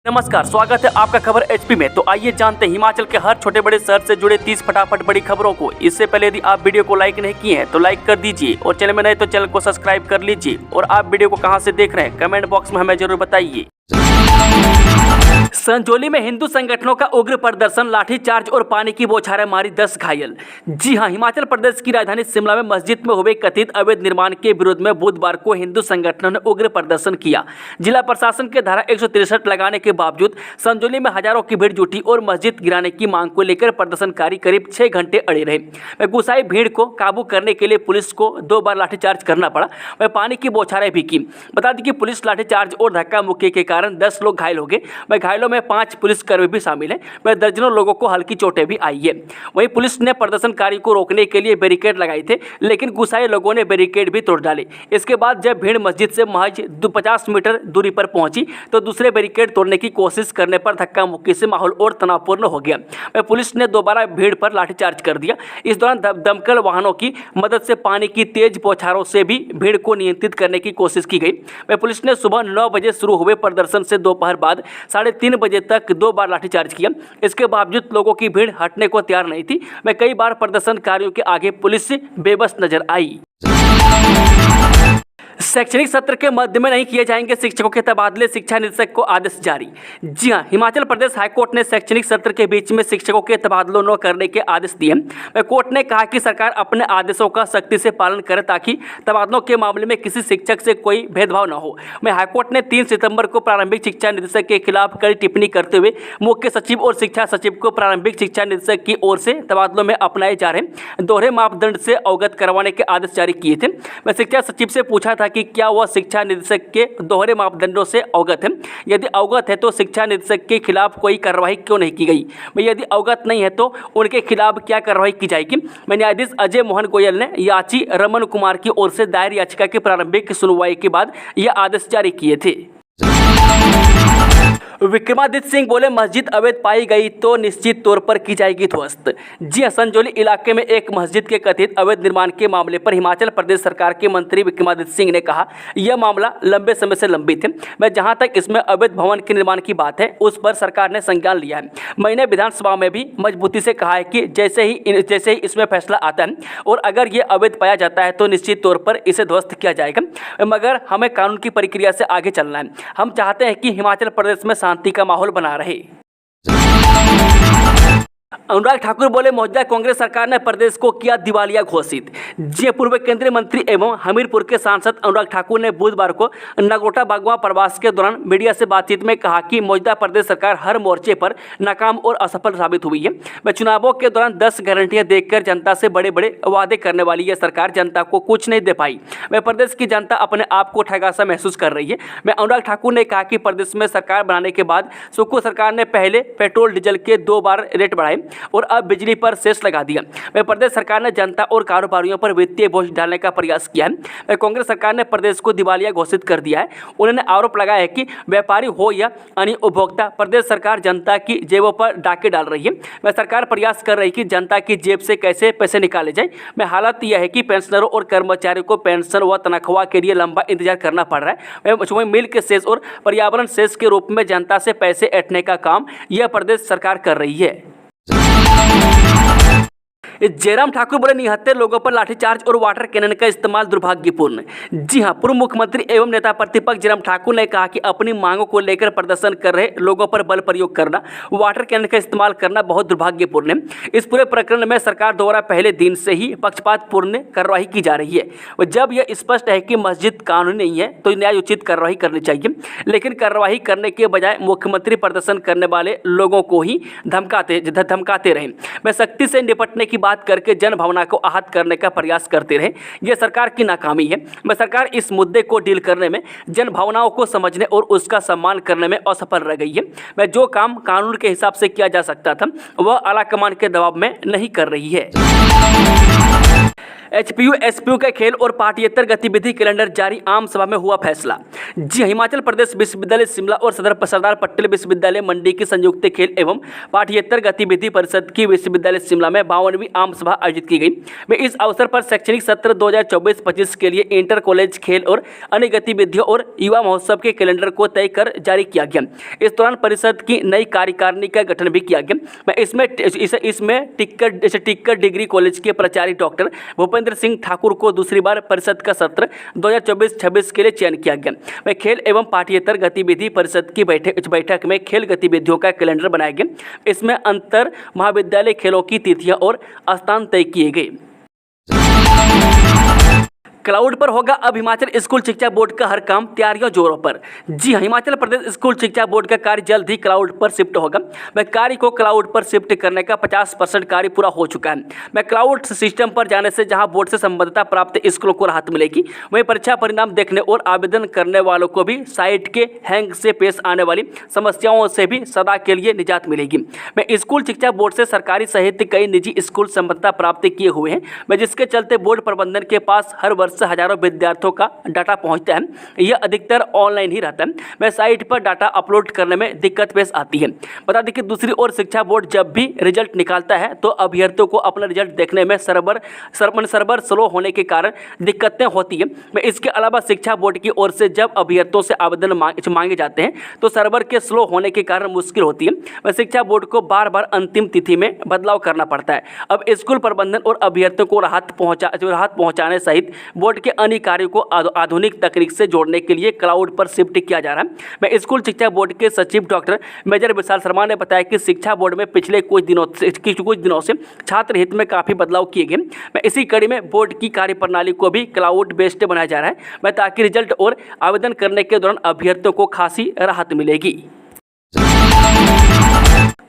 नमस्कार, स्वागत है आपका खबर एचपी में। तो आइए जानते हैं हिमाचल के हर छोटे बड़े शहर से जुड़े 30 फटाफट बड़ी खबरों को। इससे पहले यदि आप वीडियो को लाइक नहीं किए हैं तो लाइक कर दीजिए और चैनल में नए तो चैनल को सब्सक्राइब कर लीजिए। और आप वीडियो को कहां से देख रहे हैं कमेंट बॉक्स में हमें जरूर बताइए। संजौली में हिंदू संगठनों का उग्र प्रदर्शन, लाठीचार्ज और पानी की बौछारें मारी 10 घायल। जी हां, हिमाचल प्रदेश की राजधानी शिमला में मस्जिद में हुए कथित अवैध निर्माण के विरोध में बुधवार को हिंदू संगठनों ने उग्र प्रदर्शन किया। जिला प्रशासन के धारा 163 लगाने के बावजूद संजौली में हजारों की भीड़ जुटी और मस्जिद गिराने की मांग को लेकर प्रदर्शनकारी करीब 6 घंटे अड़े रहे। गुस्साई भीड़ को काबू करने के लिए पुलिस को 2 बार लाठीचार्ज करना पड़ा। वह पानी की बौछारें भी की। बता दें कि पुलिस लाठीचार्ज और धक्का मुक्की के कारण 10 लोग घायल हो गए। वह घायलों में 5 पुलिसकर्मी भी शामिल हैं। वह दर्जनों लोगों को हल्की चोटें भी आई है। वहीं पुलिस ने प्रदर्शनकारी को रोकने के लिए बैरिकेड लगाए थे, लेकिन गुस्साए लोगों ने बैरिकेड भी तोड़ डाले। इसके बाद जब भीड़ मस्जिद से महज 50 मीटर दूरी पर पहुंची तो दूसरे बैरिकेड तोड़ने की कोशिश करने पर धक्का मुक्की से माहौल और तनावपूर्ण हो गया। वह पुलिस ने दोबारा भीड़ पर लाठीचार्ज कर दिया। इस दौरान दमकल वाहनों की मदद से पानी की तेज बौछारों से भी भीड़ को नियंत्रित करने की कोशिश की गई। वह पुलिस ने सुबह 9 बजे शुरू हुए प्रदर्शन से दोपहर बाद 3:30 बजे तक 2 बार लाठीचार्ज किया। इसके बावजूद लोगों की भीड़ हटने को तैयार नहीं थी। मैं कई बार प्रदर्शनकारियों के आगे पुलिस बेबस नजर आई। शैक्षणिक सत्र के मध्य में नहीं किए जाएंगे शिक्षकों के तबादले, शिक्षा निदेशक को आदेश जारी। जी हां, हिमाचल प्रदेश हाईकोर्ट ने शैक्षणिक सत्र के बीच में शिक्षकों के तबादलों न करने के आदेश दिए। कोर्ट ने कहा कि सरकार अपने आदेशों का सख्ती से पालन करे ताकि तबादलों के मामले में किसी शिक्षक से कोई भेदभाव न हो। हाईकोर्ट ने 3 सितंबर को प्रारंभिक शिक्षा निदेशक के खिलाफ कड़ी टिप्पणी करते हुए मुख्य सचिव और शिक्षा सचिव को प्रारंभिक शिक्षा निदेशक की ओर से तबादलों में अपनाए जा रहे दोहरे मापदंड से अवगत करवाने के आदेश जारी किए थे। मैं शिक्षा सचिव से पूछा था कि क्या वह शिक्षा निदेशक के दोहरे मापदंडों से अवगत है। यदि अवगत है तो शिक्षा निदेशक के खिलाफ कोई कार्रवाई क्यों नहीं की गई। यदि अवगत नहीं है तो उनके खिलाफ क्या कार्रवाई की जाएगी। न्यायाधीश अजय मोहन गोयल ने याची रमन कुमार की ओर से दायर याचिका की प्रारंभिक सुनवाई के बाद यह आदेश जारी किए थे। विक्रमादित्य सिंह बोले, मस्जिद अवैध पाई गई तो निश्चित तौर पर की जाएगी ध्वस्त। जी हां, संजौली इलाके में एक मस्जिद के कथित अवैध निर्माण के मामले पर हिमाचल प्रदेश सरकार के मंत्री विक्रमादित्य सिंह ने कहा यह मामला लंबे समय से लंबित है। मैं जहां तक इसमें अवैध भवन के निर्माण की बात है उस पर सरकार ने संज्ञान लिया है। मैंने विधानसभा में भी मजबूती से कहा है कि जैसे ही इसमें फैसला आता है और अगर ये अवैध पाया जाता है तो निश्चित तौर पर इसे ध्वस्त किया जाएगा। मगर हमें कानून की प्रक्रिया से आगे चलना है। हम चाहते हैं कि हिमाचल प्रदेश में शांति का माहौल बना रहे। अनुराग ठाकुर बोले, मौजूदा कांग्रेस सरकार ने प्रदेश को किया दिवालिया घोषित। जी, पूर्व केंद्रीय मंत्री एवं हमीरपुर के सांसद अनुराग ठाकुर ने बुधवार को नगरोटा बागवा प्रवास के दौरान मीडिया से बातचीत में कहा कि मौजूदा प्रदेश सरकार हर मोर्चे पर नाकाम और असफल साबित हुई है। वह चुनावों के दौरान 10 गारंटियां देकर जनता से बड़े बड़े वादे करने वाली यह सरकार जनता को कुछ नहीं दे पाई। वह प्रदेश की जनता अपने आप को ठगा सा महसूस कर रही है। मैं अनुराग ठाकुर ने कहा कि प्रदेश में सरकार बनाने के बाद सुक्खू सरकार ने पहले पेट्रोल डीजल के 2 बार रेट बढ़ाए और अब बिजली पर सेस लगा दिया। वह प्रदेश सरकार ने जनता और कारोबारियों पर वित्तीय बोझ डालने का प्रयास किया है। वह कांग्रेस सरकार ने प्रदेश को दिवालिया घोषित कर दिया है। उन्होंने आरोप लगाया है कि व्यापारी हो या अन्य उपभोक्ता, प्रदेश सरकार जनता की जेबों पर डाके डाल रही है। वह सरकार प्रयास कर रही है कि जनता की जेब से कैसे पैसे निकाले जाए। मैं हालत यह है कि पेंशनरों और कर्मचारियों को पेंशन व तनख्वाह के लिए लंबा इंतजार करना पड़ रहा है। वह मिल के सेस और पर्यावरण सेस के रूप में जनता से पैसे ऐंठने का काम यह प्रदेश सरकार कर रही है। जयराम ठाकुर बोले, निहत्थे लोगों पर लाठीचार्ज और वाटर कैनन का इस्तेमाल दुर्भाग्यपूर्ण। जी हां, पूर्व मुख्यमंत्री एवं नेता प्रतिपक्ष जयराम ठाकुर ने कहा कि अपनी मांगों को लेकर प्रदर्शन कर रहे लोगों पर बल प्रयोग करना, वाटर कैनन का इस्तेमाल करना बहुत दुर्भाग्यपूर्ण है। इस पूरे प्रकरण में सरकार द्वारा पहले दिन से ही पक्षपातपूर्ण कार्रवाई की जा रही है। और जब यह स्पष्ट है कि मस्जिद कानूनी नहीं है तो न्यायोचित कार्रवाई करनी चाहिए, लेकिन कार्रवाई करने के बजाय मुख्यमंत्री प्रदर्शन करने वाले लोगों को ही धमकाते रहे। मैं सख्ती से निपटने की बात करके जन भावना को आहत करने का प्रयास करते रहे। यह सरकार की नाकामी है। मैं सरकार इस मुद्दे को डील करने में, जन भावनाओं को समझने और उसका सम्मान करने में असफल रह गई है। मैं जो काम कानून के हिसाब से किया जा सकता था वह आलाकमान के दबाव में नहीं कर रही है। एचपीयू एसपीयू के खेल और पाठ्येतर गतिविधि कैलेंडर जारी, आम सभा में हुआ फैसला। जी, हिमाचल प्रदेश विश्वविद्यालय शिमला और सरदार पटेल विश्वविद्यालय मंडी की संयुक्त खेल एवं पाठ्येतर गतिविधि परिषद की विश्वविद्यालय शिमला में 52वीं आम सभा आयोजित की गई। मैं इस अवसर पर शैक्षणिक सत्र 2024-25 के लिए इंटर कॉलेज खेल और अन्य गतिविधियों और युवा महोत्सव के कैलेंडर को तय कर जारी किया गया। इस दौरान परिषद की नई कार्यकारिणी का गठन भी किया गया। मैं इसमें टिक्कर डिग्री कॉलेज के प्राचार्य डॉक्टर भूपेंद्र सिंह ठाकुर को दूसरी बार परिषद का सत्र 2024-26 के लिए चयन किया गया। मैं खेल एवं पाठ्येतर गतिविधि परिषद की बैठक में खेल गतिविधियों का कैलेंडर बनाया गया। इसमें अंतर महाविद्यालय खेलों की तिथियां और स्थान तय किए गए। क्लाउड पर होगा अब हिमाचल स्कूल शिक्षा बोर्ड का हर काम, तैयारियों जोरों पर। जी हां, हिमाचल प्रदेश स्कूल शिक्षा बोर्ड का कार्य जल्द ही क्लाउड पर शिफ्ट होगा। मैं कार्य को क्लाउड पर शिफ्ट करने का 50% कार्य पूरा हो चुका है। मैं क्लाउड सिस्टम पर जाने से जहां बोर्ड से संबद्धता प्राप्त स्कूलों को राहत मिलेगी, वहीं परीक्षा परिणाम देखने और आवेदन करने वालों को भी साइट के हैंग से पेश आने वाली समस्याओं से भी सदा के लिए निजात मिलेगी। मैं स्कूल शिक्षा बोर्ड से सरकारी सहित कई निजी स्कूल संबद्धता प्राप्त किए हुए हैं, मैं जिसके चलते बोर्ड प्रबंधन के पास हर वर्ष हजारों विद्यार्थियों का डाटा पहुंचता है। यह अधिकतर ऑनलाइन ही रहता है। मैं साइट पर डाटा अपलोड करने में दिक्कत पेश आती है। बता दें कि दूसरी ओर शिक्षा बोर्ड जब भी रिजल्ट निकालता है तो अभ्यर्थियों को अपना रिजल्ट देखने में सर्वर स्लो होने के कारण दिक्कतें होती है। मैं इसके अलावा शिक्षा बोर्ड की ओर से जब अभ्यर्थियों से आवेदन मांगे जाते हैं तो सर्वर के स्लो होने के कारण मुश्किल होती है। मैं शिक्षा बोर्ड को बार बार अंतिम तिथि में बदलाव करना पड़ता है। अब स्कूल प्रबंधन और अभ्यर्थियों को राहत पहुंचाने सहित बोर्ड के अन्य कार्यों को आधुनिक तकनीक से जोड़ने के लिए क्लाउड पर शिफ्ट किया जा रहा है। मैं स्कूल शिक्षा बोर्ड के सचिव डॉक्टर मेजर विशाल शर्मा ने बताया कि शिक्षा बोर्ड में पिछले कुछ दिनों से छात्र हित में काफ़ी बदलाव किए गए। मैं इसी कड़ी में बोर्ड की कार्यप्रणाली को भी क्लाउड बेस्ड बनाया जा रहा है, मैं ताकि रिजल्ट और आवेदन करने के दौरान अभ्यर्थियों को खासी राहत मिलेगी।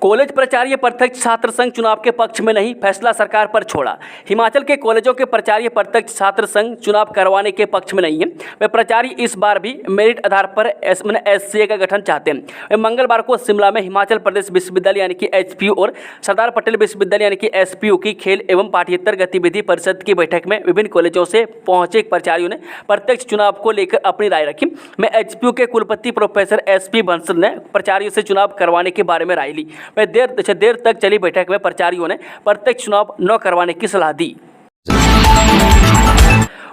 कॉलेज प्राचार्य प्रत्यक्ष छात्र संघ चुनाव के पक्ष में नहीं, फैसला सरकार पर छोड़ा। हिमाचल के कॉलेजों के प्राचार्य प्रत्यक्ष छात्र संघ चुनाव करवाने के पक्ष में नहीं है। वे प्राचार्य इस बार भी मेरिट आधार पर एससीए का गठन चाहते हैं। वे मंगलवार को शिमला में हिमाचल प्रदेश विश्वविद्यालय यानी कि एचपीयू और सरदार पटेल विश्वविद्यालय यानी कि एसपीयू की खेल एवं पाठ्येतर गतिविधि परिषद की बैठक में विभिन्न कॉलेजों से पहुंचे प्राचार्यों ने प्रत्यक्ष चुनाव को लेकर अपनी राय रखी। मैं एचपीयू के कुलपति प्रोफेसर एसपी बंसल ने प्राचार्यों से चुनाव करवाने के बारे में राय ली। देर तक चली बैठक में प्राचार्यों ने प्रत्यक्ष चुनाव न करवाने की सलाह दी।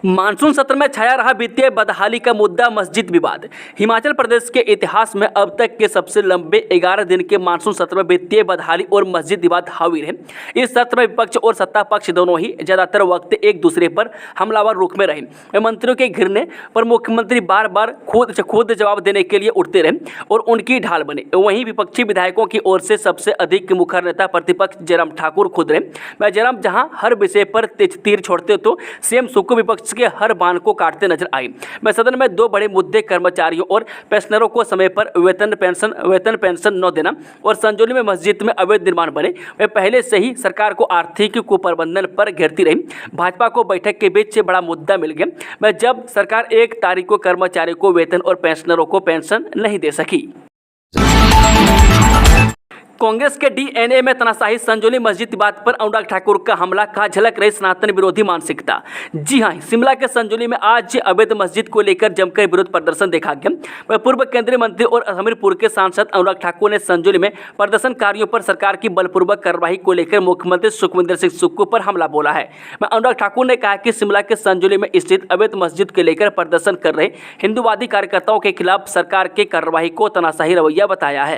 मानसून सत्र में छाया रहा वित्तीय बदहाली का मुद्दा, मस्जिद विवाद। हिमाचल प्रदेश के इतिहास में अब तक के सबसे लंबे 11 दिन के मानसून सत्र में वित्तीय बदहाली और मस्जिद विवाद हावी रहे। इस सत्र में विपक्ष और सत्ता पक्ष दोनों ही ज्यादातर वक्त एक दूसरे पर हमलावर रुख में रहे। मंत्रियों के घिरने पर मुख्यमंत्री बार बार खुद जवाब देने के लिए उठते रहे और उनकी ढाल बने। वहीं विपक्षी विधायकों की ओर से सबसे अधिक मुखर नेता प्रतिपक्ष जयराम ठाकुर खुद रहे। मैं जयराम जहां हर विषय पर तीर छोड़ते तो सीएम सुक्खू विपक्ष के हर बाण को काटते नजर आए। मैं सदन में दो बड़े मुद्दे, कर्मचारियों और पेंशनरों को समय पर वेतन पेंशन न देना और संजौली में मस्जिद में अवैध निर्माण बने, वे पहले से ही सरकार को आर्थिक कुप्रबंधन पर घेरती रही। भाजपा को बैठक के बीच से बड़ा मुद्दा मिल गया। मैं जब सरकार 1 तारीख को कर्मचारियों को वेतन और पेंशनरों को पेंशन नहीं दे सकी। कांग्रेस के डीएनए में तनाशाही, संजौली मस्जिद विवाद पर अनुराग ठाकुर का हमला, कहा झलक रही सनातन विरोधी मानसिकता। जी हां, शिमला के संजौली में आज अवैध मस्जिद को लेकर जमकर विरोध प्रदर्शन देखा गया। पूर्व केंद्रीय मंत्री और हमीरपुर के सांसद अनुराग ठाकुर ने संजौली में प्रदर्शनकारियों पर सरकार की बलपूर्वक कार्रवाई को लेकर मुख्यमंत्री सुखविंदर सिंह सुक्खू पर हमला बोला है। अनुराग ठाकुर ने कहा कि शिमला के संजौली में स्थित अवैध मस्जिद को लेकर प्रदर्शन कर रहे हिंदूवादी कार्यकर्ताओं के खिलाफ सरकार के कार्रवाई को तनाशाही रवैया बताया है।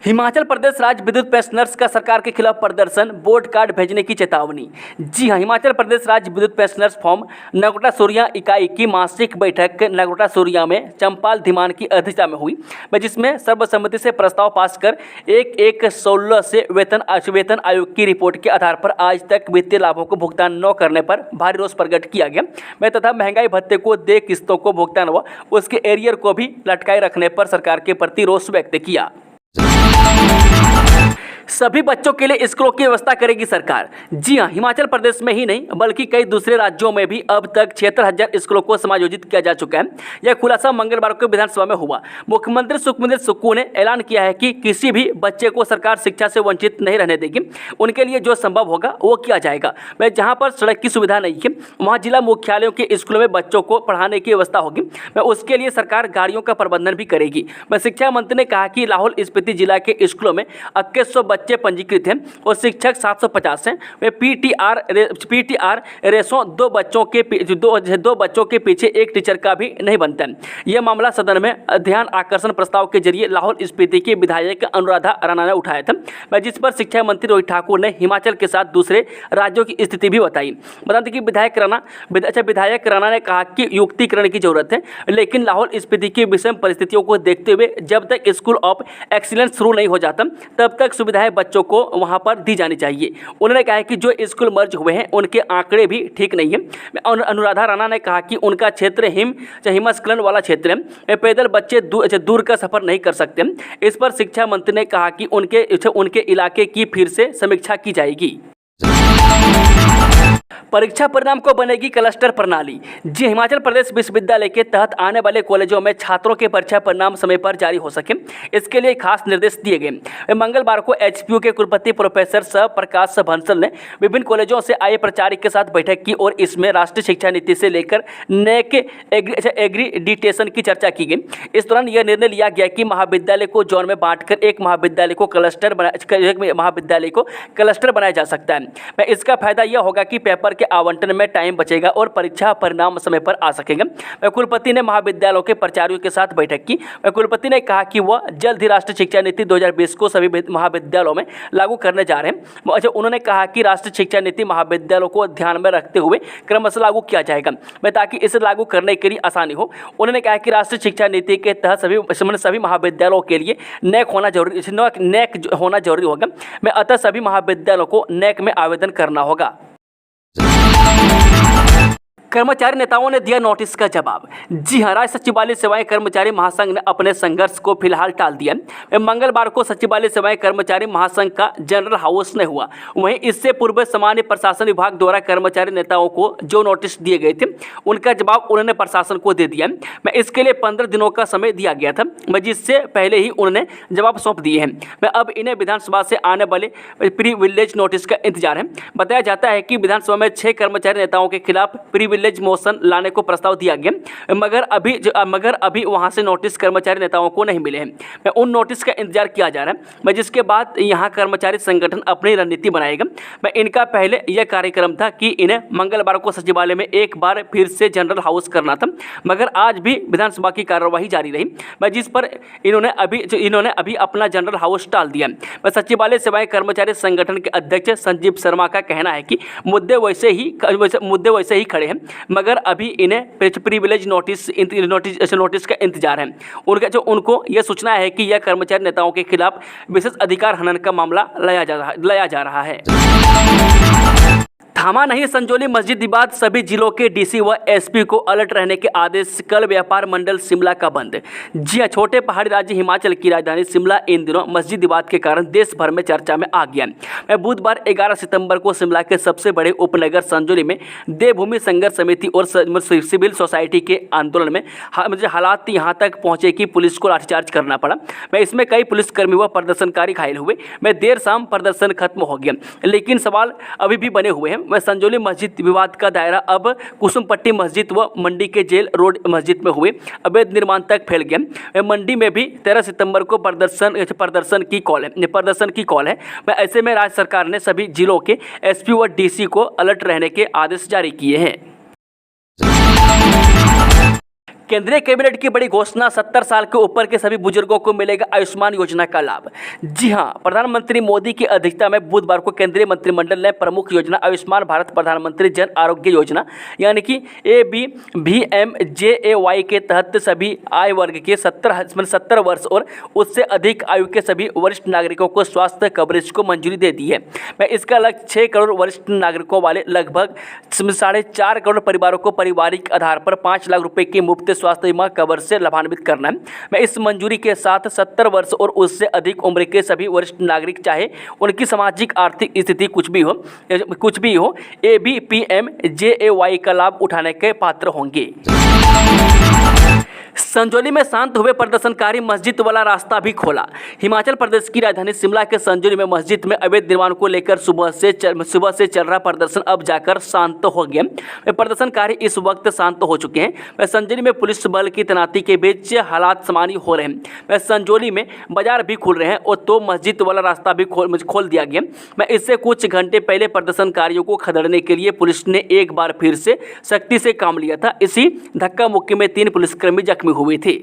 हिमाचल प्रदेश राज्य विद्युत पेंशनर्स का सरकार के खिलाफ प्रदर्शन, बोर्ड कार्ड भेजने की चेतावनी। जी हां, हिमाचल प्रदेश राज्य विद्युत पेंशनर्स फॉर्म नगरोटा सूरिया इकाई की मासिक बैठक नगरोटा सूरिया में चंपाल धीमान की अध्यक्षता में हुई, जिसमें सर्वसम्मति से प्रस्ताव पास कर 1/1/16 से वेतन आयोग की रिपोर्ट के आधार पर आज तक वित्तीय लाभों को भुगतान न करने पर भारी रोष प्रकट किया गया। तथा महंगाई भत्ते को 2 किस्तों को भुगतान व उसके एरियर को भी लटकाए रखने पर सरकार के प्रति रोष व्यक्त किया। सभी बच्चों के लिए स्कूलों की व्यवस्था करेगी सरकार। जी हां, हिमाचल प्रदेश में ही नहीं बल्कि कई दूसरे राज्यों में भी अब तक 76,000 स्कूलों को समायोजित किया जा चुका है। यह खुलासा मंगलवार को विधानसभा में हुआ। मुख्यमंत्री सुखविंदर सुक्खू ने ऐलान किया है कि किसी भी बच्चे को सरकार शिक्षा से वंचित नहीं रहने देगी। उनके लिए जो संभव होगा वो किया जाएगा। मैं जहाँ पर सड़क की सुविधा नहीं है वहाँ जिला मुख्यालयों के स्कूलों में बच्चों को पढ़ाने की व्यवस्था होगी। मैं उसके लिए सरकार गाड़ियों का प्रबंधन भी करेगी। मैं शिक्षा मंत्री ने कहा कि लाहौल स्पीति जिला के स्कूलों में 2100 बच्चे पंजीकृत हैं और शिक्षक 750 हैं। वे पीटीआर रेशो दो बच्चों के पीछे एक टीचर का भी नहीं बनता है। यह मामला सदन में ध्यान आकर्षण प्रस्ताव के जरिए लाहौल स्पीति की विधायक अनुराधा राणा ने उठाया था, जिस पर शिक्षा मंत्री रोहित ठाकुर ने हिमाचल के साथ दूसरे राज्यों की स्थिति भी बताई। बता दें कि विधायक राणा ने कहा कि युक्तिकरण की जरूरत है, लेकिन लाहौल स्पीति की विषम परिस्थितियों को देखते हुए जब तक स्कूल ऑफ एक्सीलेंस शुरू नहीं हो जाता तब तक सुविधाएं बच्चों को वहां पर दी जानी चाहिए। उन्होंने कहा कि जो स्कूल मर्ज हुए हैं उनके आंकड़े भी ठीक नहीं है। अनुराधा राणा ने कहा कि उनका क्षेत्र हिमस्खलन वाला क्षेत्र है, पैदल बच्चे दूर का सफर नहीं कर सकते। इस पर शिक्षा मंत्री ने कहा कि उनके इलाके की फिर से समीक्षा की जाएगी। परीक्षा परिणाम को बनेगी क्लस्टर प्रणाली। जी, हिमाचल प्रदेश विश्वविद्यालय के तहत आने वाले कॉलेजों में छात्रों के परीक्षा परिणाम समय पर जारी हो सके, इसके लिए खास निर्देश दिए गए। मंगलवार को एचपीयू के कुलपति प्रोफेसर सह प्रकाश बंसल ने विभिन्न कॉलेजों से आए प्राचार्य के साथ बैठक की और इसमें राष्ट्रीय शिक्षा नीति से लेकर नेक एग्रीडिटेशन की चर्चा की गई। इस दौरान यह निर्णय लिया गया कि महाविद्यालय को जोन में बांटकर एक महाविद्यालय को क्लस्टर बनाया जा सकता है। इसका फायदा यह होगा कि पेपर के आवंटन में टाइम बचेगा और परीक्षा परिणाम समय पर आ सकेगा। कुलपति ने महाविद्यालयों के प्राचार्यों के साथ बैठक की। कुलपति ने कहा कि वह जल्द ही राष्ट्रीय शिक्षा नीति 2020 को सभी महाविद्यालयों में लागू करने जा रहे हैं। उन्होंने कहा कि राष्ट्रीय शिक्षा नीति महाविद्यालयों को ध्यान में रखते हुए क्रमशः लागू किया जाएगा ताकि इसे लागू करने के लिए आसानी हो। उन्होंने कहा कि राष्ट्रीय शिक्षा नीति के तहत सभी महाविद्यालयों के लिए नेक होना जरूरी होगा। अतः सभी महाविद्यालयों को नेक में आवेदन करना होगा। कर्मचारी नेताओं ने दिया नोटिस का जवाब। जी हां, राज्य सचिवालय सेवाएं कर्मचारी महासंघ ने अपने संघर्ष को फिलहाल टाल दिया। मंगलवार को सचिवालय सेवाएं कर्मचारी महासंघ का जनरल हाउस में हुआ। वहीं इससे पूर्व सामान्य प्रशासन विभाग द्वारा कर्मचारी नेताओं को जो नोटिस दिए गए थे उनका जवाब उन्होंने प्रशासन को दे दिया। इसके लिए 15 दिनों का समय दिया गया था, जिससे पहले ही उन्होंने जवाब सौंप दिए हैं। अब इन्हें विधानसभा से आने वाले प्रीविलेज नोटिस का इंतजार है। बताया जाता है कि विधानसभा में 6 कर्मचारी नेताओं के खिलाफ प्रीविलेज मोशन लाने को प्रस्ताव दिया गया, मगर अभी वहां से नोटिस कर्मचारी नेताओं को नहीं मिले हैं। उन नोटिस का इंतजार किया जा रहा है, जिसके बाद यहां कर्मचारी संगठन अपनी रणनीति बनाएगा। इनका पहले यह कार्यक्रम था कि इन्हें मंगलवार को सचिवालय में एक बार फिर से जनरल हाउस करना था, मगर आज भी विधानसभा की कार्यवाही जारी रही, जिस पर इन्होंने अभी अपना जनरल हाउस टाल दिया। सचिवालय सेवाएं कर्मचारी संगठन के अध्यक्ष संजीव शर्मा का कहना है कि मुद्दे वैसे ही खड़े हैं, मगर अभी इन्हें प्रीविलेज नोटिस का इंतजार है। उनको यह सूचना है कि यह कर्मचारी नेताओं के खिलाफ विशेष अधिकार हनन का मामला लाया जा रहा है। थामा नहीं संजौली मस्जिद विवाद, सभी जिलों के डीसी व एसपी को अलर्ट रहने के आदेश। कल व्यापार मंडल शिमला का बंद। जी हां, छोटे पहाड़ी राज्य हिमाचल की राजधानी शिमला इन दिनों मस्जिद विवाद के कारण देश भर में चर्चा में आ गया। बुधवार 11 सितंबर को शिमला के सबसे बड़े उपनगर संजौली में देवभूमि संघर्ष समिति और सिविल सोसाइटी के आंदोलन में हालात यहां तक पहुंचे कि पुलिस को लाठीचार्ज करना पड़ा। इसमें कई पुलिसकर्मी व प्रदर्शनकारी घायल हुए। देर शाम प्रदर्शन खत्म हो गया, लेकिन सवाल अभी भी बने हुए हैं। संजौली मस्जिद विवाद का दायरा अब कुसुमपट्टी मस्जिद व मंडी के जेल रोड मस्जिद में हुए अवैध निर्माण तक फैल गया। मंडी में भी 13 सितंबर को प्रदर्शन की कॉल है। ऐसे में राज्य सरकार ने सभी जिलों के एसपी व डीसी को अलर्ट रहने के आदेश जारी किए हैं। केंद्रीय कैबिनेट की बड़ी घोषणा, 70 साल के ऊपर के सभी बुजुर्गों को मिलेगा आयुष्मान योजना का लाभ। जी हां, प्रधानमंत्री मोदी की अध्यक्षता में बुधवार को केंद्रीय मंत्रिमंडल ने प्रमुख योजना आयुष्मान भारत प्रधानमंत्री जन आरोग्य योजना यानी कि ABVMJAY के तहत सभी आय वर्ग के 70 वर्ष और उससे अधिक आयु के सभी वरिष्ठ नागरिकों को स्वास्थ्य कवरेज को मंजूरी दे दी है। इसका लक्ष्य 6 करोड़ वरिष्ठ नागरिकों वाले लगभग 4.5 करोड़ परिवारों को पारिवारिक आधार पर 5 लाख रुपए की मुफ्त स्वास्थ्य बीमा कवर से लाभान्वित करना है। इस मंजूरी के साथ 70 वर्ष और उससे अधिक उम्र के सभी वरिष्ठ नागरिक, चाहे उनकी सामाजिक आर्थिक स्थिति कुछ भी हो, ABPMJAY का लाभ उठाने के पात्र होंगे। संजौली में शांत हुए प्रदर्शनकारी, मस्जिद वाला रास्ता भी खोला। हिमाचल प्रदेश की राजधानी शिमला के संजौली में मस्जिद में अवैध निर्माण को लेकर सुबह से चल रहा प्रदर्शन अब जाकर शांत हो गया। प्रदर्शनकारी इस वक्त शांत हो चुके हैं। संजौली में पुलिस बल की तैनाती के बीच हालात सामान्य हो रहे हैं। मैं संजौली में बाजार भी खुल रहे हैं और तो मस्जिद वाला रास्ता भी खोल दिया गया। मैं इससे कुछ घंटे पहले प्रदर्शनकारियों को खदेड़ने के लिए पुलिस ने एक बार फिर से सख्ती से काम लिया था। इसी धक्का मुक्की में 3 पुलिसकर्मी जख्मी हुए थे।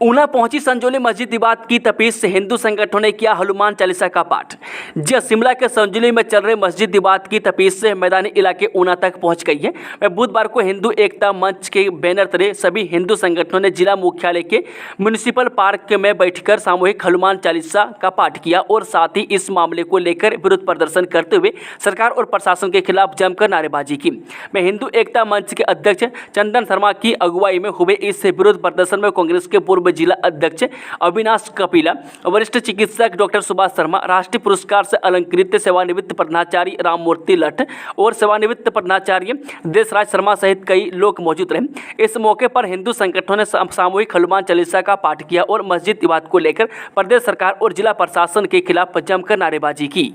ऊना पहुंची संजौली मस्जिद विवाद की तपीस से हिंदू संगठनों ने किया हनुमान चालीसा का पाठ। जी शिमला के संजौली में चल रहे मस्जिद विवाद की तपीस से मैदानी इलाके ऊना तक पहुंच गई है। मैं बुधवार को हिंदू एकता मंच के बैनर तले सभी हिंदू संगठनों ने जिला मुख्यालय के म्यूनिसिपल पार्क में बैठकर सामूहिक हनुमान चालीसा का पाठ किया और साथ ही इस मामले को लेकर विरोध प्रदर्शन करते हुए सरकार और प्रशासन के खिलाफ जमकर नारेबाजी की। मैं हिंदू एकता मंच के अध्यक्ष चंदन शर्मा की अगुवाई में हुए इस विरोध प्रदर्शन में कांग्रेस के पूर्व जिला अध्यक्ष अविनाश कपिला, वरिष्ठ चिकित्सक डॉक्टर सुभाष शर्मा, राष्ट्रीय पुरस्कार से अलंकृत सेवानिवृत्त प्रधानाचार्य राममूर्ति लठ और सेवानिवृत्त प्रधानाचार्य देशराज शर्मा सहित कई लोग मौजूद रहे। इस मौके पर हिंदू संगठनों ने सामूहिक हनुमान चालीसा का पाठ किया और मस्जिद विवाद को लेकर प्रदेश सरकार और जिला प्रशासन के खिलाफ जमकर नारेबाजी की।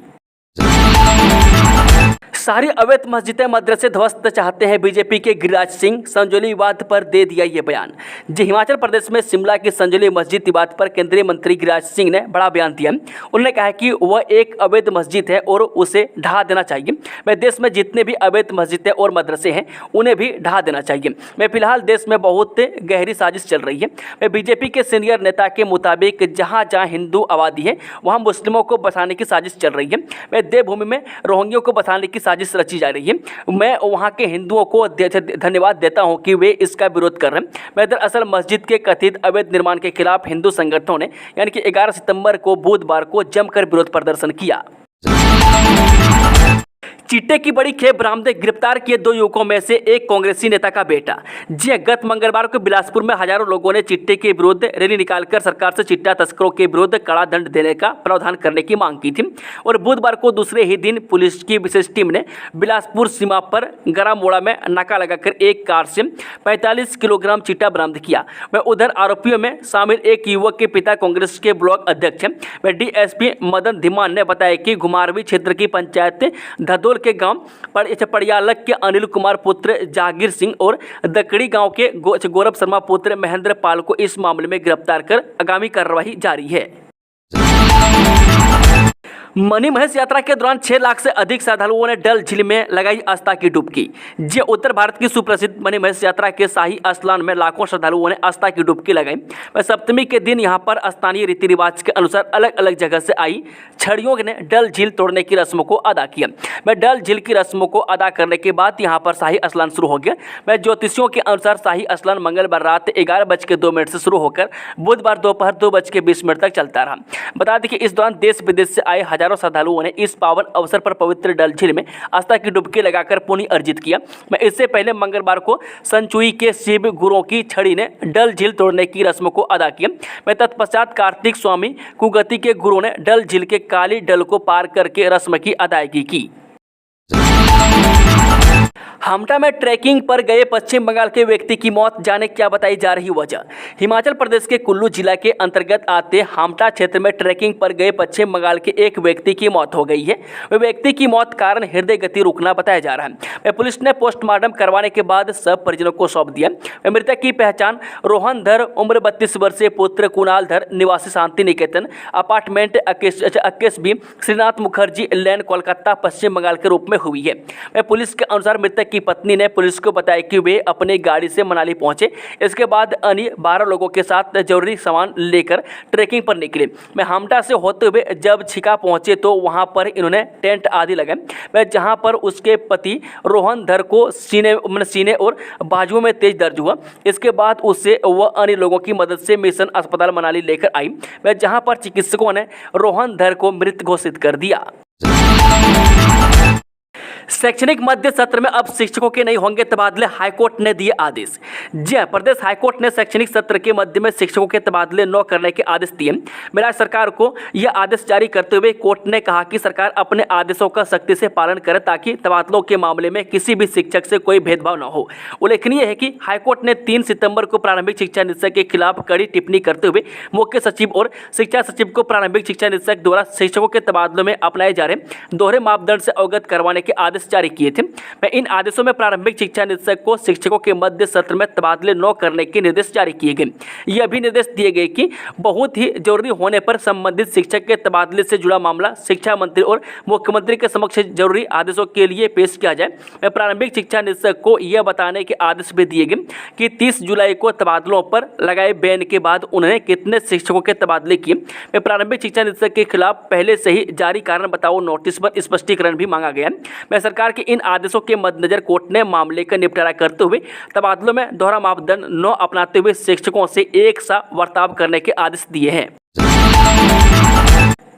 सारी अवैध मस्जिदें मदरसे ध्वस्त चाहते हैं बीजेपी के गिरिराज सिंह, संजौली विवाद पर दे दिया ये बयान। जी हिमाचल प्रदेश में शिमला की संजौली मस्जिद विवाद पर केंद्रीय मंत्री गिरिराज सिंह ने बड़ा बयान दिया। उन्होंने कहा कि वह एक अवैध मस्जिद है और उसे ढहा देना चाहिए। मैं देश में जितने भी अवैध मस्जिदें और मदरसे हैं उन्हें भी ढहा देना चाहिए। मैं फिलहाल देश में बहुत गहरी साजिश चल रही है। मैं बीजेपी के सीनियर नेता के मुताबिक जहाँ जहाँ हिंदू आबादी है वहाँ मुस्लिमों को बसाने की साजिश चल रही है। मैं देवभूमि में रोहिंग्यों को बसाने की साजिश रची जा रही है। मैं वहां के हिंदुओं को धन्यवाद देता हूं कि वे इसका विरोध कर रहे हैं। मैं दरअसल मस्जिद के कथित अवैध निर्माण के खिलाफ हिंदू संगठनों ने यानी कि 11 सितंबर को बुधवार को जमकर विरोध प्रदर्शन किया। चिट्टे की बड़ी खेप बरामद, गिरफ्तार किए 2 युवकों में से एक कांग्रेसी नेता का बेटा। जी गत मंगलवार को बिलासपुर में हजारों लोगों ने चिट्टे के विरुद्ध रैली निकालकर सरकार से चिट्टा तस्करों के विरुद्ध कड़ा दंड देने का प्रावधान करने की मांग की थी और बुधवार को दूसरे ही दिन पुलिस की विशेष टीम ने बिलासपुर सीमा पर गरामोड़ा में नाका लगाकर एक कार से 45 किलोग्राम चिट्टा बरामद किया। वह उधर आरोपियों में शामिल एक युवक के पिता कांग्रेस के ब्लॉक अध्यक्ष हैं। वह डीएसपी मदन धीमान ने बताया कि घुमारवी क्षेत्र की पंचायत धदोल के गांव पड़ियालक के अनिल कुमार पुत्र जागीर सिंह और दकड़ी गांव के गौरव शर्मा पुत्र महेंद्र पाल को इस मामले में गिरफ्तार कर आगामी कार्रवाई जारी है। मणि महेश यात्रा के दौरान 6 लाख से अधिक श्रद्धालुओं ने डल झील में लगाई आस्था की डुबकी। जी उत्तर भारत की सुप्रसिद्ध मणि महेश यात्रा के शाही स्नान में लाखों श्रद्धालुओं ने आस्था की डुबकी लगाई। वह सप्तमी के दिन यहां पर स्थानीय रीति रिवाज के अनुसार अलग अलग जगह से आई छड़ियों ने डल झील तोड़ने की रस्मों को अदा किया। वह डल झील की रस्मों को अदा करने के बाद यहाँ पर शाही स्नान शुरू हो गया। वह ज्योतिषियों के अनुसार शाही स्नान मंगलवार रात 11:02 से शुरू होकर बुधवार दोपहर 2:20 तक चलता रहा। बता दें कि इस दौरान देश विदेश से आए हजारों श्रद्धालुओं ने इस पावन अवसर पर पवित्र डल झील में आस्था की डुबकी लगाकर पुण्य अर्जित किया। मैं इससे पहले मंगलवार को संचुई के शिव गुरुओं की छड़ी ने डल झील तोड़ने की रस्म को अदा किया। मैं तत्पश्चात कार्तिक स्वामी कुगति के गुरुओं ने डल झील के काली डल को पार करके रस्म की अदायगी की। हमटा में ट्रैकिंग पर गए पश्चिम बंगाल के व्यक्ति की मौत, जाने क्या बताई जा रही वजह। हिमाचल प्रदेश के कुल्लू जिला के अंतर्गत आते हमटा क्षेत्र में ट्रैकिंग पर गए पश्चिम बंगाल के एक व्यक्ति की मौत हो गई है। वह व्यक्ति की मौत कारण हृदय गति रुकना बताया जा रहा है। पुलिस ने पोस्टमार्टम करवाने के बाद सब परिजनों को सौंप दिया। मृतक की पहचान रोहन धर उम्र 32 वर्षीय पुत्र कुणाल धर निवासी शांति निकेतन अपार्टमेंट 21B श्रीनाथ मुखर्जी लेन कोलकाता पश्चिम बंगाल के रूप में हुई है। पुलिस के अनुसार मृतक की पत्नी ने पुलिस को बताया कि वे अपनी गाड़ी से मनाली पहुंचे। इसके बाद अन्य 12 लोगों के साथ जरूरी सामान लेकर ट्रैकिंग पर निकले। मैं हमटा से होते हुए जब छिका पहुंचे तो वहां पर इन्होंने टेंट आदि लगाए। मैं जहां पर उसके पति रोहन धर को सीने और बाजुओं में तेज दर्द हुआ। इसके बाद उससे वह अन्य लोगों की मदद से मिशन अस्पताल मनाली लेकर आई। मैं जहां पर चिकित्सकों ने रोहन धर को मृत घोषित कर दिया। शैक्षणिक मध्य सत्र में अब शिक्षकों के नहीं होंगे तबादले, हाईकोर्ट ने दिए आदेश। जी हां, प्रदेश हाईकोर्ट ने शैक्षणिक सत्र के मध्य में शिक्षकों के तबादले न करने के आदेश दिए। राज्य सरकार को यह आदेश जारी करते हुए कोर्ट ने कहा कि सरकार अपने आदेशों का सख्ती से पालन करे ताकि तबादलों के मामले में किसी भी शिक्षक से कोई भेदभाव न हो। उल्लेखनीय है कि हाईकोर्ट ने 3 सितंबर को प्रारंभिक शिक्षा निदेशक के खिलाफ कड़ी टिप्पणी करते हुए मुख्य सचिव और शिक्षा सचिव को प्रारंभिक शिक्षा निदेशक द्वारा शिक्षकों के तबादलों में अपनाए जा रहे दोहरे मापदंड से अवगत करवाने के आदेश आदेश जारी किए थे। मैं इन आदेशों में प्रारंभिक शिक्षा निदेशक को शिक्षकों के मध्य सत्र में तबादले न करने के निर्देश जारी किए गए। यह भी निर्देश दिए गए कि बहुत ही जरूरी होने पर संबंधित शिक्षक के तबादले से जुड़ा मामला शिक्षा मंत्री और मुख्यमंत्री के समक्ष जरूरी आदेशों के लिए पेश किया जाए। प्रारंभिक शिक्षा निदेशक को यह बताने के आदेश भी दिए गए कि 30 जुलाई को तबादलों पर लगाए बैन के बाद उन्होंने कितने शिक्षकों के तबादले किए। प्रारंभिक शिक्षा निदेशक के खिलाफ पहले से ही जारी कारण बताओ नोटिस पर स्पष्टीकरण भी मांगा गया है। सरकार के इन आदेशों के मद्देनजर कोर्ट ने मामले का निपटारा करते हुए तबादलों में दोहरा मापदंड न अपनाते हुए शिक्षकों से एक सा बर्ताव करने के आदेश दिए हैं।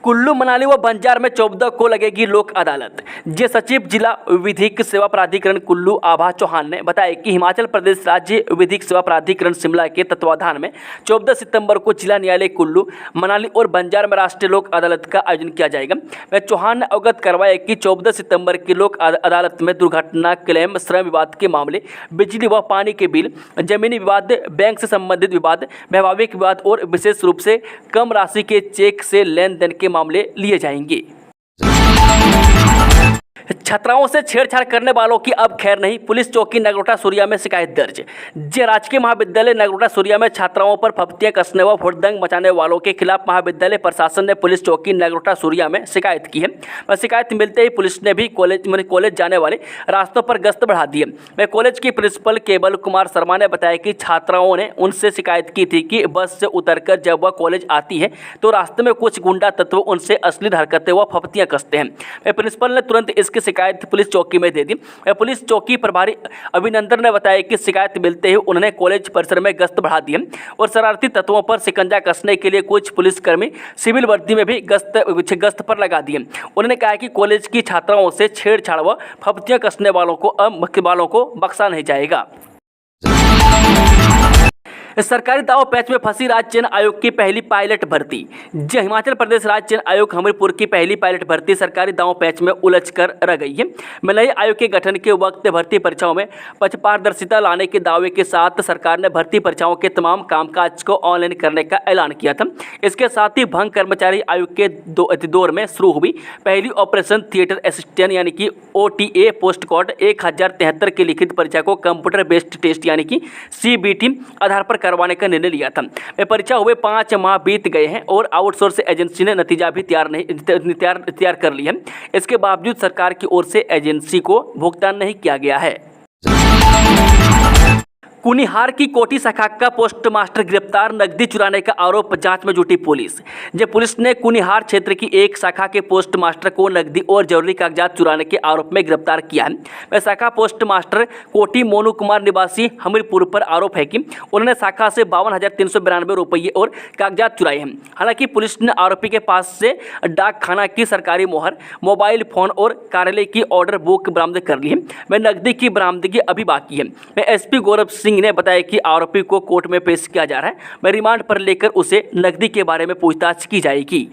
कुल्लू मनाली व बंजार में 14 को लगेगी लोक अदालत। जे सचिव जिला विधिक सेवा प्राधिकरण कुल्लू आभा चौहान ने बताया कि हिमाचल प्रदेश राज्य विधिक सेवा प्राधिकरण शिमला के तत्वाधान में 14 सितंबर को जिला न्यायालय कुल्लू मनाली और बंजार में राष्ट्रीय लोक अदालत का आयोजन किया जाएगा। वह चौहान ने अवगत करवाया कि 14 सितंबर की लोक अदालत में दुर्घटना क्लेम, श्रम विवाद के मामले, बिजली व पानी के बिल, जमीनी विवाद, बैंक से संबंधित विवाद, वैवाहिक विवाद और विशेष रूप से कम राशि के चेक से लेन देन के मामले लिए जाएंगे। छात्राओं से छेड़छाड़ करने वालों की अब खैर नहीं, पुलिस चौकी नगरोटा सूरिया में शिकायत दर्ज। जे राजकीय महाविद्यालय नगरोटा सूरिया में छात्राओं पर फप्तियां कसने व हुड़दंग मचाने वालों के खिलाफ महाविद्यालय प्रशासन ने पुलिस चौकी नगरोटा सूरिया में शिकायत की है। शिकायत मिलते ही पुलिस ने भी कॉलेज जाने वाले रास्तों पर गश्त बढ़ा दी है। कॉलेज के प्रिंसिपल केवल कुमार शर्मा ने बताया कि छात्राओं ने उनसे शिकायत की थी कि बस से उतरकर जब वह कॉलेज आती है तो रास्ते में कुछ गुंडा तत्व उनसे अश्लील हरकतें व फप्तियां कसते हैं। प्रिंसिपल ने तुरंत इसकी शिकायत पुलिस चौकी में दे दी। पुलिस चौकी प्रभारी अभिनंदन ने बताया कि शिकायत मिलते ही उन्होंने कॉलेज परिसर में गश्त बढ़ा दी और शरारती तत्वों पर शिकंजा कसने के लिए कुछ पुलिसकर्मी सिविल वर्दी में भी गश्त पर लगा दिए। उन्होंने कहा कि कॉलेज की छात्राओं से छेड़छाड़ व फप्तियां कसने वालों को बख्शा नहीं जाएगा। सरकारी दाव पैच में फंसी राज्य चयन आयोग की पहली पायलट भर्ती। जी, हिमाचल प्रदेश राज्य चयन आयोग हमीरपुर की पहली पायलट भर्ती सरकारी दाव पैच में उलझकर रह गई है। नए आयोग के गठन के वक्त भर्ती परीक्षाओं में पारदर्शिता लाने के दावे के साथ सरकार ने भर्ती परीक्षाओं के तमाम कामकाज को ऑनलाइन करने का ऐलान किया था। इसके साथ ही भंग कर्मचारी आयोग के दौर में शुरू हुई पहली ऑपरेशन थिएटर असिस्टेंट यानी कि OTA पोस्ट कोड 1073 की लिखित परीक्षा को कंप्यूटर बेस्ड टेस्ट यानी कि CBT आधार पर करवाने का निर्णय लिया था। परीक्षा हुए 5 माह बीत गए हैं और आउटसोर्स एजेंसी ने नतीजा भी तैयार कर लिया है। इसके बावजूद सरकार की ओर से एजेंसी को भुगतान नहीं किया गया है। कुनिहार की कोटी शाखा का पोस्टमास्टर गिरफ्तार, नकदी चुराने का आरोप, जांच में जुटी पुलिस। जब पुलिस ने कुनिहार क्षेत्र की एक शाखा के पोस्टमास्टर को नकदी और जरूरी कागजात चुराने के आरोप में गिरफ्तार किया है। वह शाखा पोस्टमास्टर कोटी मोनू कुमार निवासी हमीरपुर पर आरोप है कि उन्होंने शाखा से 52,392 रुपये और कागजात चुराए हैं। हालांकि पुलिस ने आरोपी के पास से डाक खाना की सरकारी मोहर, मोबाइल फोन और कार्यालय की ऑर्डर बुक बरामद कर ली है। वह नकदी की बरामदगी अभी बाकी है। SP गौरव सिंह ने बताया कि आरोपी को कोर्ट में पेश किया जा रहा है। मैं रिमांड पर लेकर उसे नकदी के बारे में पूछताछ की जाएगी।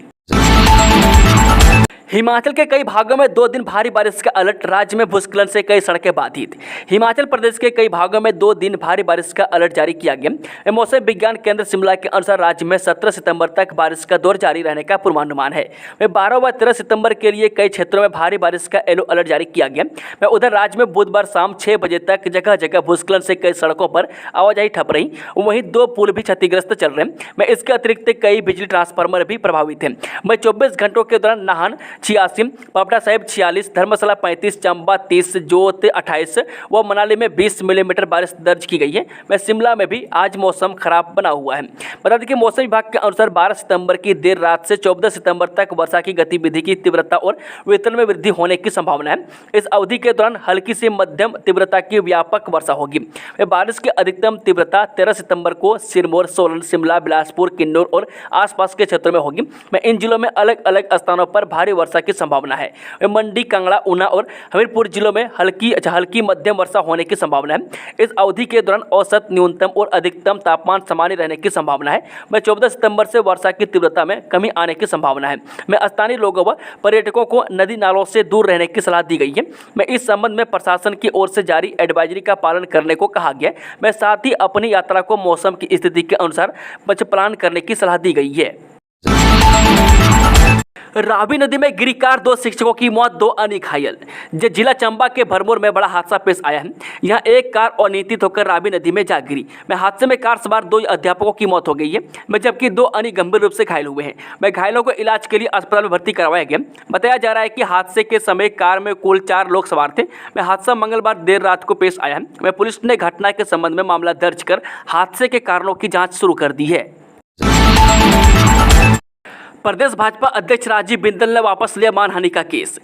हिमाचल के कई भागों में 2 दिन भारी बारिश का अलर्ट, राज्य में भूस्खलन से कई सड़कें बाधित। हिमाचल प्रदेश के कई भागों में 2 दिन भारी बारिश का अलर्ट जारी किया गया। मौसम विज्ञान केंद्र शिमला के अनुसार राज्य में 17 सितंबर तक बारिश का दौर जारी रहने का पूर्वानुमान है। 12 व 13 सितंबर के लिए कई क्षेत्रों में भारी बारिश का येलो अलर्ट जारी किया गया। उधर राज्य में बुधवार शाम 6 बजे तक जगह जगह भूस्खलन से कई सड़कों पर आवाजाही ठप रही। वहीं 2 पुल भी क्षतिग्रस्त चल रहे हैं। इसके अतिरिक्त कई बिजली ट्रांसफार्मर भी प्रभावित हैं। 24 घंटों के दौरान नाहन 86, पापड़ा साहिब 46, धर्मशाला 35, चंबा 30, जोत 28 व मनाली में 20 मिलीमीटर बारिश दर्ज की गई है। शिमला में भी आज मौसम खराब बना हुआ है। बता दें कि मौसम विभाग के अनुसार 12 सितंबर की देर रात से 14 सितंबर तक वर्षा की गतिविधि की तीव्रता और वितरण में वृद्धि होने की संभावना है। इस अवधि के दौरान हल्की से मध्यम तीव्रता की व्यापक वर्षा होगी। बारिश की अधिकतम तीव्रता 13 सितंबर को सिरमौर, सोलन, शिमला, बिलासपुर, किन्नौर और आसपास के क्षेत्रों में होगी। इन जिलों में अलग अलग स्थानों पर भारी वर्षा की संभावना है। मंडी, कांगड़ा, ऊना और हमीरपुर जिलों में हल्की मध्यम वर्षा होने की संभावना है। इस अवधि के दौरान औसत न्यूनतम और अधिकतम तापमान सामान्य रहने की संभावना है। 14 सितंबर से वर्षा की तीव्रता में कमी आने की संभावना है। स्थानीय लोगों व पर्यटकों को नदी नालों से दूर रहने की सलाह दी गई है। इस संबंध में प्रशासन की ओर से जारी एडवाइजरी का पालन करने को कहा गया है। साथ ही अपनी यात्रा को मौसम की स्थिति के अनुसार प्लान करने की सलाह दी गई है। रावी नदी में गिरी कार, 2 शिक्षकों की मौत, 2 अन्य घायल। जिला चंबा के भरमौर में बड़ा हादसा पेश आया है। यहाँ एक कार अनियंत्रित होकर रावी नदी में जा गिरी। हादसे में कार सवार 2 अध्यापकों की मौत हो गई है, जबकि 2 अन्य गंभीर रूप से घायल हुए हैं। घायलों को इलाज के लिए अस्पताल में भर्ती करवाया गया। बताया जा रहा है कि हादसे के समय कार में कुल 4 लोग सवार थे। हादसा मंगलवार देर रात को पेश आया है। पुलिस ने घटना के संबंध में मामला दर्ज कर हादसे के कारणों की जाँच शुरू कर दी है। प्रदेश भाजपा अध्यक्ष राजीव बिंदल ने वापस लिया मानहानि का केस।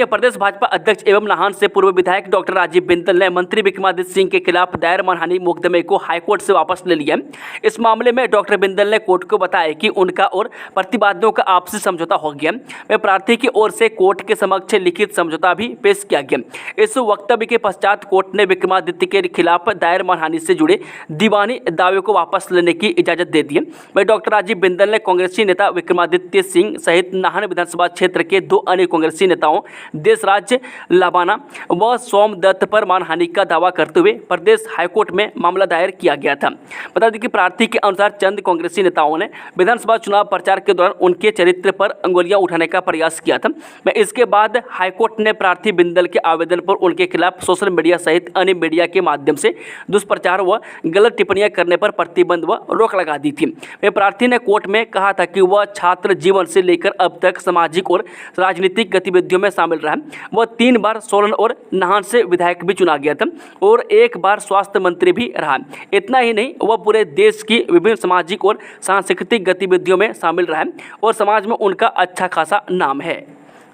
प्रदेश भाजपा अध्यक्ष एवं नाहन से पूर्व विधायक डॉक्टर राजीव बिंदल ने मंत्री विक्रमादित्य सिंह के खिलाफ दायर मानहानि मुकदमे को हाईकोर्ट से वापस ले लिया। इस मामले में डॉक्टर बिंदल ने कोर्ट को बताया कि उनका और प्रतिवादियों का आपसी समझौता हो गया। प्रार्थी की ओर से कोर्ट के समक्ष लिखित समझौता भी पेश किया गया। इस वक्तव्य के पश्चात कोर्ट ने विक्रमादित्य के खिलाफ दायर मानहानि से जुड़े दीवानी दावे को वापस लेने की इजाजत दे दी है। डॉक्टर राजीव बिंदल ने कांग्रेसी नेता विक्रमादित्य सिंह सहित नाहन विधानसभा क्षेत्र के 2 अन्य कांग्रेसी नेताओं देशराज लाबाना व सोमदत्त पर मानहानि का दावा करते हुए प्रदेश हाईकोर्ट में मामला दायर किया गया था। बता दें कि प्रार्थी के अनुसार चंद कांग्रेसी नेताओं ने विधानसभा चुनाव प्रचार के दौरान उनके चरित्र पर अंगुलियां उठाने का प्रयास किया था। इसके बाद हाईकोर्ट ने प्रार्थी बिंदल के आवेदन पर उनके खिलाफ सोशल मीडिया सहित अन्य मीडिया के माध्यम से दुष्प्रचार व गलत टिप्पणियां करने पर प्रतिबंध व रोक लगा दी थी। प्रार्थी ने कोर्ट में कहा था कि वह छात्र जीवन से लेकर अब तक सामाजिक और राजनीतिक गतिविधियों में शामिल रहा। वह 3 बार सोलन और नाहन से विधायक भी चुना गया था और 1 बार स्वास्थ्य मंत्री भी रहा। इतना ही नहीं, वह पूरे देश की विभिन्न सामाजिक और सांस्कृतिक गतिविधियों में शामिल रहा और समाज में उनका अच्छा खासा नाम है।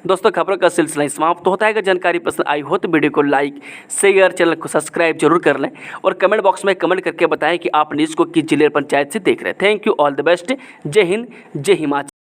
दोस्तों, खबरों का सिलसिला समाप्त होता है। अगर जानकारी पसंद आई हो तो वीडियो को लाइक, शेयर, चैनल को सब्सक्राइब जरूर कर लें और कमेंट बॉक्स में कमेंट करके बताएं कि आप न्यूज़ को किस जिले पंचायत से देख रहे हैं। Thank you, all the best. जय हिंद, जय हिमाचल।